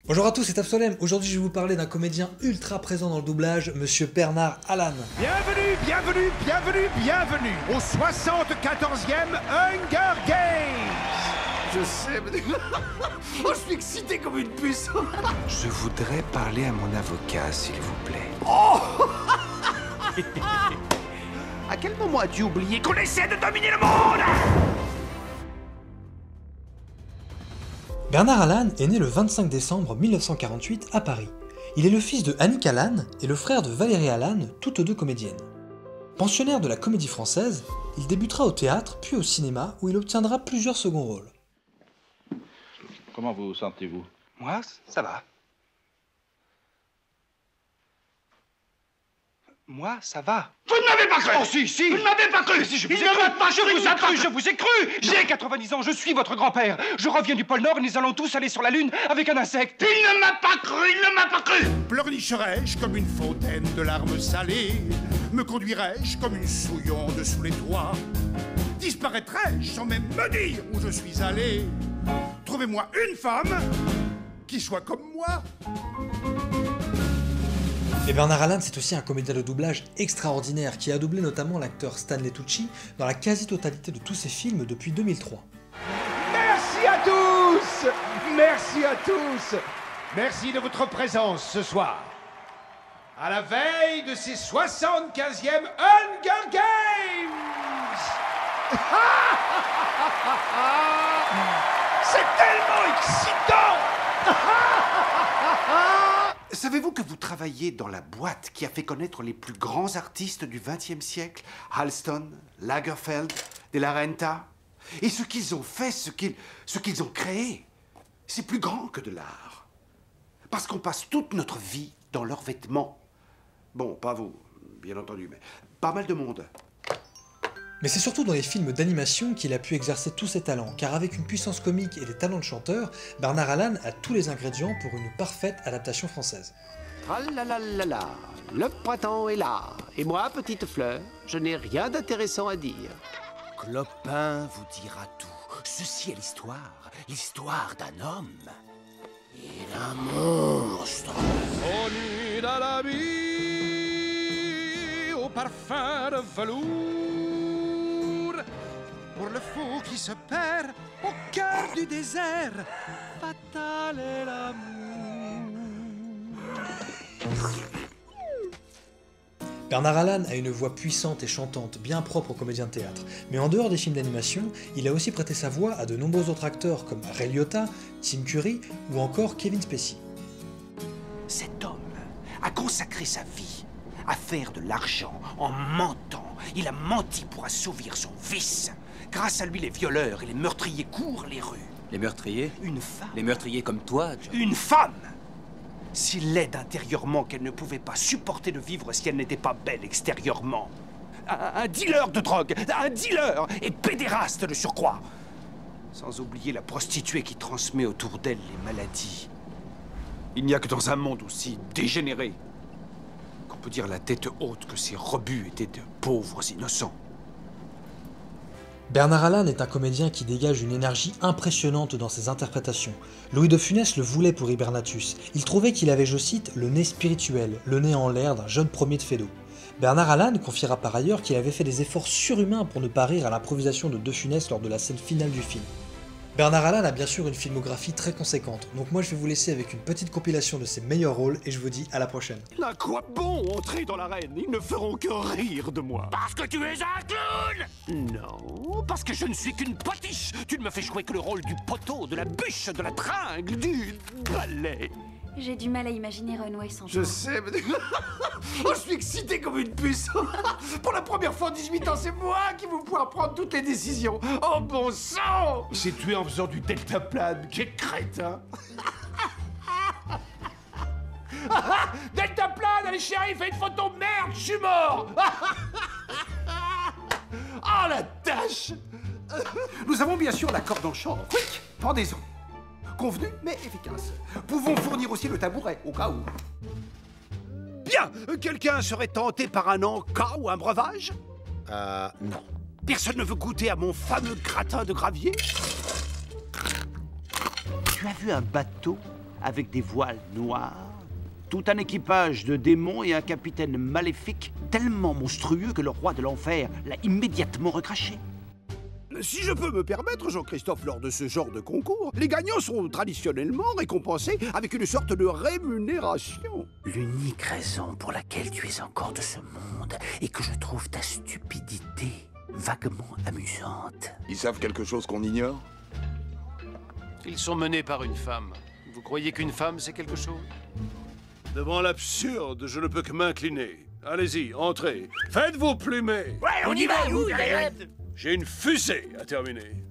Bonjour à tous, c'est Absolem. Aujourd'hui, je vais vous parler d'un comédien ultra présent dans le doublage, Monsieur Bernard Allan. Bienvenue, bienvenue, bienvenue, bienvenue au 74e Hunger Games. Je sais, mais... oh, je suis excité comme une puce. Je voudrais parler à mon avocat, s'il vous plaît. Oh. À quel moment as-tu oublié qu'on essaie de dominer le monde? Bernard Allan est né le 25 décembre 1948 à Paris. Il est le fils de Annick Allan et le frère de Valérie Allan, toutes deux comédiennes. Pensionnaire de la Comédie Française, il débutera au théâtre puis au cinéma où il obtiendra plusieurs seconds rôles. Comment vous sentez-vous? Moi, ça va. Moi, ça va. Vous ne m'avez pas cru. Oh, si. Vous ne m'avez pas cru. Si, je Il vous ne m'a pas je cru, vous ai cru, je vous ai cru. J'ai 90 ans, je suis votre grand-père. Je reviens du pôle Nord et nous allons tous aller sur la Lune avec un insecte. Il ne m'a pas cru, il ne m'a pas cru. Pleurnicherai-je comme une fontaine de larmes salées? Me conduirai-je comme une souillonde sous les toits? Disparaîtrai-je sans même me dire où je suis allé? Trouvez-moi une femme qui soit comme moi. Et Bernard Allan, c'est aussi un comédien de doublage extraordinaire qui a doublé notamment l'acteur Stanley Tucci dans la quasi-totalité de tous ses films depuis 2003. Merci à tous. Merci à tous. Merci de votre présence ce soir. À la veille de ces 75e Hunger Games. C'est tellement excitant. Savez-vous que vous travaillez dans la boîte qui a fait connaître les plus grands artistes du XXe siècle? Halston, Lagerfeld, De La Renta. Et ce qu'ils ont fait, ce qu'ils ont créé, c'est plus grand que de l'art. Parce qu'on passe toute notre vie dans leurs vêtements. Bon, pas vous, bien entendu, mais pas mal de monde. Mais c'est surtout dans les films d'animation qu'il a pu exercer tous ses talents, car avec une puissance comique et des talents de chanteur, Bernard Allan a tous les ingrédients pour une parfaite adaptation française. Tralalala, le printemps est là. Et moi, petite fleur, je n'ai rien d'intéressant à dire. Clopin vous dira tout. Ceci est l'histoire d'un homme et d'un monstre. On nuit dans la vie au parfum de velours. Pour le fou qui se perd au cœur du désert, fatal est l'amour. Bernard Allan a une voix puissante et chantante, bien propre aux comédiens de théâtre, mais en dehors des films d'animation, il a aussi prêté sa voix à de nombreux autres acteurs comme Ray Liotta, Tim Curry ou encore Kevin Spacey. Cet homme a consacré sa vie à faire de l'argent en mentant. Il a menti pour assouvir son vice. Grâce à lui, les violeurs et les meurtriers courent les rues. Les meurtriers? Une femme. Les meurtriers comme toi, John. Une femme! Si laide intérieurement qu'elle ne pouvait pas supporter de vivre si elle n'était pas belle extérieurement. Un dealer de drogue, un dealer et pédéraste de surcroît. Sans oublier la prostituée qui transmet autour d'elle les maladies. Il n'y a que dans un monde aussi dégénéré qu'on peut dire la tête haute que ces rebuts étaient de pauvres innocents. Bernard Allan est un comédien qui dégage une énergie impressionnante dans ses interprétations. Louis de Funès le voulait pour Hibernatus. Il trouvait qu'il avait, je cite, le nez spirituel, le nez en l'air d'un jeune premier de Feydeau. Bernard Allan confiera par ailleurs qu'il avait fait des efforts surhumains pour ne pas rire à l'improvisation de Funès lors de la scène finale du film. Bernard Allan a bien sûr une filmographie très conséquente, donc moi je vais vous laisser avec une petite compilation de ses meilleurs rôles et je vous dis à la prochaine. À quoi bon entrer dans l'arène? Ils ne feront que rire de moi. Parce que tu es un clown! Non, parce que je ne suis qu'une potiche. Tu ne me fais jouer que le rôle du poteau, de la bûche, de la tringle, du balai. J'ai du mal à imaginer Runway sans Je sais, mais... oh, je suis excité comme une puce. Pour la première fois en 18 ans, c'est moi qui vais pouvoir prendre toutes les décisions. Oh, bon sang! J'ai tué en faisant du deltaplane, quel crétin. Deltaplane, allez chérie, fais une photo, merde, je suis mort. Oh, la tâche. Nous avons bien sûr la corde en chambre. Quick, pendaison. Convenu, mais efficace. Pouvons fournir aussi le tabouret, au cas où. Bien. Quelqu'un serait tenté par un encas ou un breuvage? Non. Personne ne veut goûter à mon fameux gratin de gravier? Tu as vu un bateau avec des voiles noirs, tout un équipage de démons et un capitaine maléfique tellement monstrueux que le roi de l'enfer l'a immédiatement recraché. Si je peux me permettre, Jean-Christophe, lors de ce genre de concours, les gagnants sont traditionnellement récompensés avec une sorte de rémunération. L'unique raison pour laquelle tu es encore de ce monde est que je trouve ta stupidité vaguement amusante. Ils savent quelque chose qu'on ignore? Ils sont menés par une femme. Vous croyez qu'une femme, c'est quelque chose? Devant l'absurde, je ne peux que m'incliner. Allez-y, entrez. Faites vos plumées. Ouais, on y va, vous, J'ai une fusée à terminer.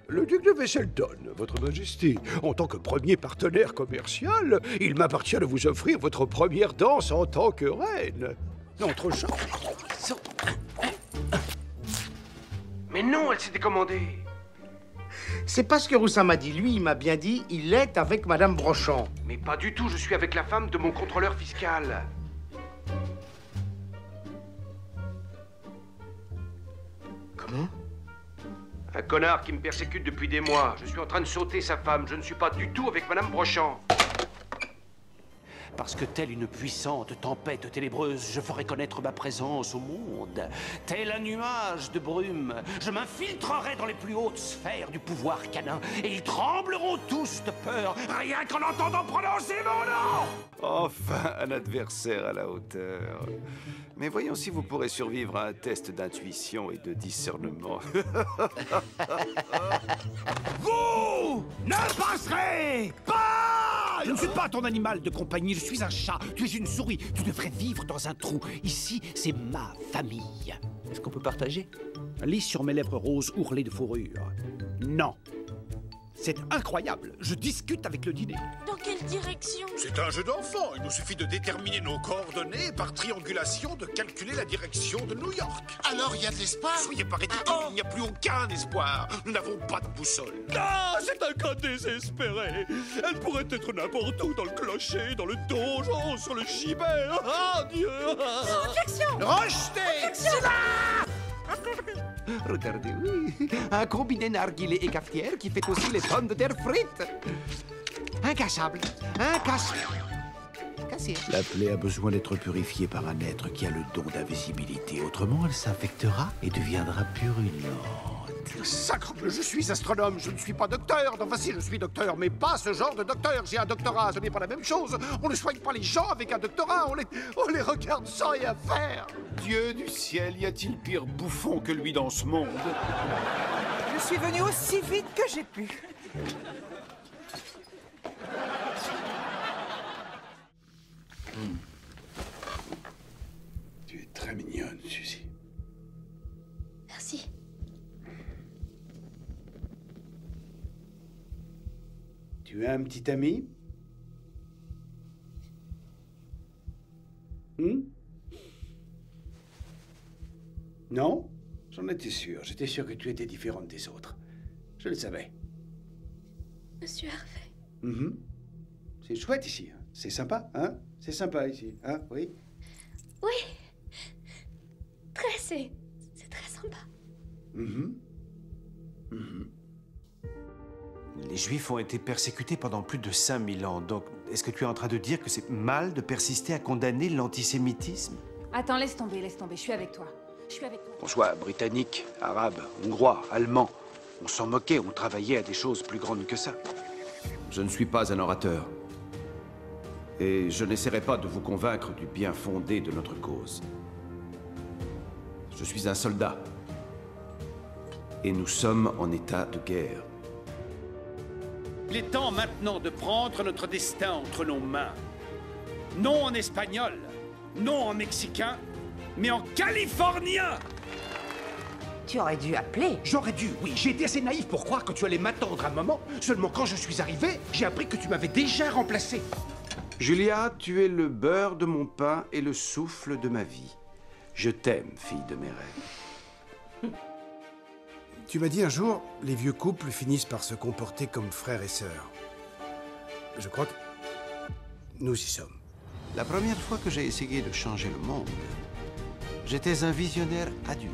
Le duc de Wesselton, votre majesté, en tant que premier partenaire commercial, il m'appartient de vous offrir votre première danse en tant que reine. Entre gens. Mais non, elle s'était commandée. C'est pas ce que Roussin m'a dit. Lui, il m'a bien dit, il est avec Madame Brochant. Mais pas du tout, je suis avec la femme de mon contrôleur fiscal. Comment? Un connard qui me persécute depuis des mois. Je suis en train de sauter sa femme. Je ne suis pas du tout avec Madame Brochant. Parce que telle une puissante tempête ténébreuse, je ferai connaître ma présence au monde. Tel un nuage de brume, je m'infiltrerai dans les plus hautes sphères du pouvoir canin, et ils trembleront tous de peur, rien qu'en entendant prononcer mon nom. Enfin, un adversaire à la hauteur. Mais voyons si vous pourrez survivre à un test d'intuition et de discernement. Vous ne passerez pas! Je ne suis pas ton animal de compagnie, je suis un chat, tu es une souris, tu devrais vivre dans un trou. Ici, c'est ma famille. Est-ce qu'on peut partager? Lis sur mes lèvres roses ourlées de fourrure. Non. C'est incroyable, je discute avec le dîner. Dans quelle direction? C'est un jeu d'enfant. Il nous suffit de déterminer nos coordonnées et par triangulation de calculer la direction de New York. Alors il y a de l'espoir? Soyez pas ridicule, il n'y a plus aucun espoir. Nous n'avons pas de boussole. Ah, c'est un cas désespéré. Elle pourrait être n'importe où, dans le clocher, dans le donjon, sur le gibet. Ah, Dieu! Objection! Rejetez! Regardez, oui, un combiné narguilé et cafetière qui fait aussi les pommes de terre frites. Incassable, incassable. Cassé. La plaie a besoin d'être purifiée par un être qui a le don d'invisibilité. Autrement, elle s'infectera et deviendra purulente. Sacrebleu, je suis astronome, je ne suis pas docteur. Enfin si, je suis docteur, mais pas ce genre de docteur. J'ai un doctorat, ce n'est pas la même chose. On ne soigne pas les gens avec un doctorat, on les regarde sans rien faire. Dieu du ciel, y a-t-il pire bouffon que lui dans ce monde? Je suis venu aussi vite que j'ai pu. Tu es très mignonne, Suzy. Merci. Tu as un petit ami? Non? J'en étais sûr. J'étais sûr que tu étais différente des autres. Je le savais. Monsieur Harvey. C'est chouette ici. Hein? C'est sympa, hein? C'est sympa ici, hein? Oui? Oui. C'est très sympa. Les Juifs ont été persécutés pendant plus de 5000 ans. Donc, est-ce que tu es en train de dire que c'est mal de persister à condamner l'antisémitisme? Attends, laisse tomber, je suis avec toi. Qu'on soit britannique, arabe, hongrois, allemand, on s'en moquait, on travaillait à des choses plus grandes que ça. Je ne suis pas un orateur. Et je n'essaierai pas de vous convaincre du bien fondé de notre cause. Je suis un soldat. Et nous sommes en état de guerre. Il est temps maintenant de prendre notre destin entre nos mains. Non en espagnol, non en mexicain, mais en californien. Tu aurais dû appeler. J'aurais dû, oui. J'ai été assez naïf pour croire que tu allais m'attendre un moment. Seulement quand je suis arrivé, j'ai appris que tu m'avais déjà remplacé. Julia, tu es le beurre de mon pain et le souffle de ma vie. Je t'aime, fille de mes rêves. Tu m'as dit un jour, les vieux couples finissent par se comporter comme frères et sœurs. Je crois que nous y sommes. La première fois que j'ai essayé de changer le monde, j'étais un visionnaire adulé.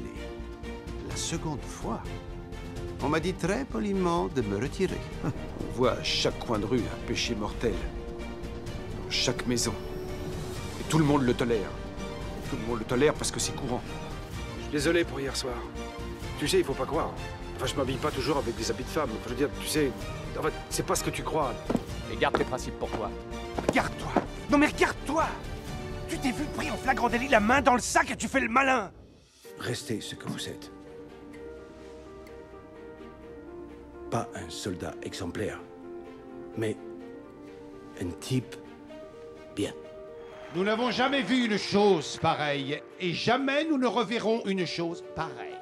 La seconde fois, on m'a dit très poliment de me retirer. On vois à chaque coin de rue un péché mortel. Dans chaque maison. Et tout le monde le tolère. Tout le monde le tolère parce que c'est courant. Je suis désolé pour hier soir. Tu sais, il faut pas croire. Enfin, je m'habille pas toujours avec des habits de femme. Enfin, je veux dire, tu sais... En fait, c'est pas ce que tu crois. Et garde tes principes pour toi. Regarde-toi. Non mais regarde-toi. Tu t'es vu pris en flagrant délit la main dans le sac et tu fais le malin. Restez ce que vous êtes. Pas un soldat exemplaire, mais un type bien. Nous n'avons jamais vu une chose pareille, et jamais nous ne reverrons une chose pareille.